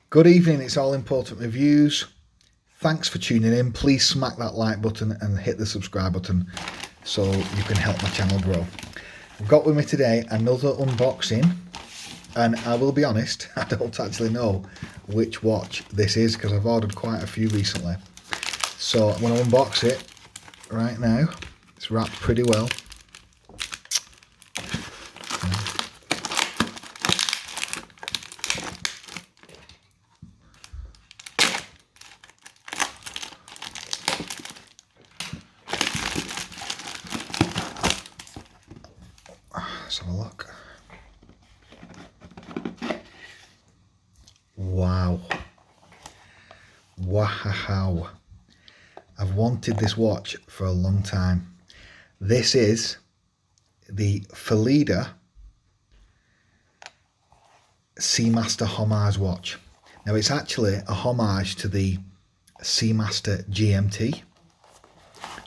Good evening, it's All Important Reviews. Thanks for tuning in. Please smack that like button and hit the subscribe button so you can help my channel grow. I've got with me today another unboxing, and I will be honest, I don't actually know which watch this is because I've ordered quite a few recently. So I'm going to unbox it right now. It's wrapped pretty well. Let's have a look. Wow. Wow. I've wanted this watch for a long time. This is the Phylida Seamaster Homage watch. Now it's actually a homage to the Seamaster GMT.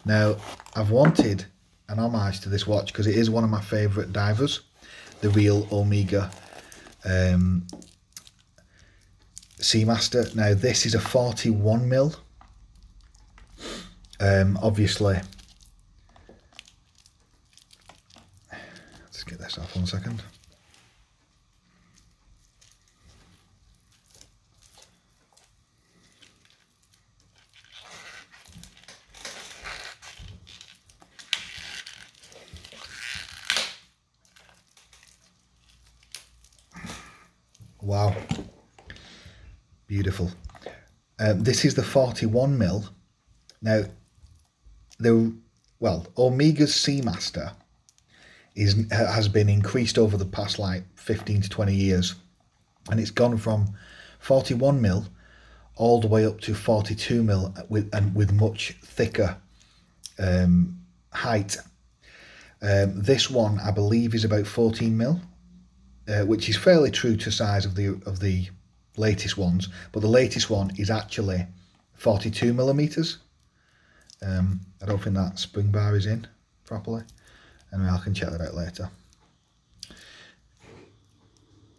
Now I've wanted an homage to this watch because it is one of my favourite divers, the real Omega Seamaster. Now this is a 41mm. Obviously, let's get this off 1 second. Wow, beautiful. This is the 41mm. Now, Omega's Seamaster has been increased over the past like 15 to 20 years, and it's gone from 41mm all the way up to 42mm with much thicker height. This one, I believe, is about 14mm. Which is fairly true to size of the latest ones, but the latest one is actually 42mm. I don't think that spring bar is in properly. Anyway, I can check that out later.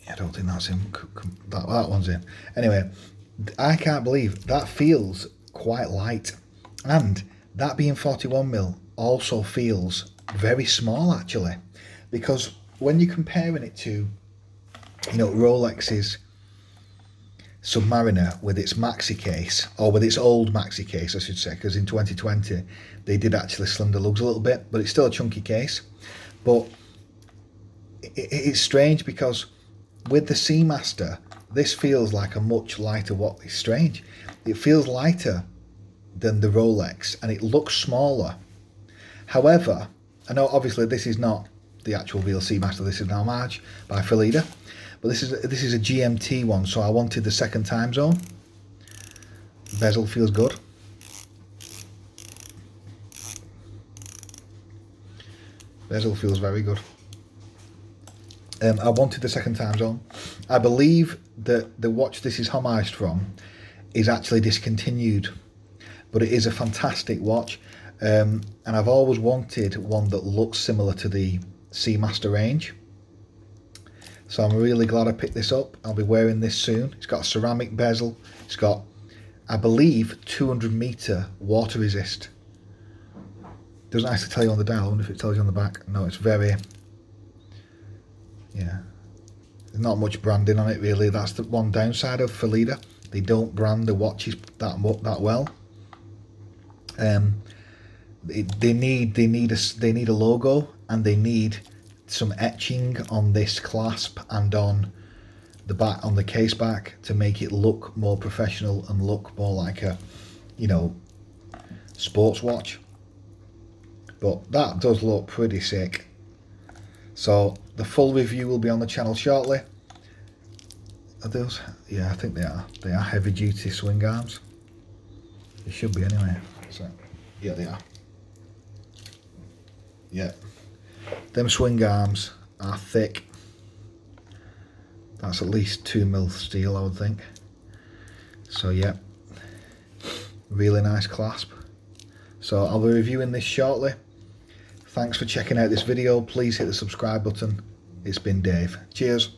Yeah, I don't think that's in. That one's in. Anyway, I can't believe that feels quite light, and that being 41mm also feels very small actually, because when you're comparing it to, you know, Rolex's Submariner with its maxi case, or with its old maxi case I should say, because in 2020 they did actually slim the lugs a little bit, but it's still a chunky case. But it's strange because with the Seamaster, this feels like a much lighter watch. It's strange. It feels lighter than the Rolex and it looks smaller. However, I know obviously this is not the actual real Seamaster, this is an homage by Phylida, but this is a GMT one, so I wanted the second time zone. Bezel feels good. Bezel feels very good. I wanted the second time zone. I believe that the watch this is homaged from is actually discontinued, but it is a fantastic watch, and I've always wanted one that looks similar to the Seamaster range. So I'm really glad I picked this up. I'll be wearing this soon. It's got a ceramic bezel. It's got, I believe, 200-meter water resist. Doesn't actually tell you on the dial. I wonder if it tells you on the back. No, it's very, yeah. There's not much branding on it really. That's the one downside of Phylida. They don't brand the watches that well. They need a logo, and they need some etching on this clasp and on the back, on the case back, to make it look more professional and look more like a, you know, sports watch. But that does look pretty sick. So the full review will be on the channel shortly. Are those? Yeah, I think they are. They are heavy duty swing arms. They should be anyway. So yeah, they are. Yeah. Them swing arms are thick. That's at least 2mm steel, I would think. So yeah, really nice clasp. So I'll be reviewing this shortly. Thanks for checking out this video. Please hit the subscribe button. It's been Dave. Cheers.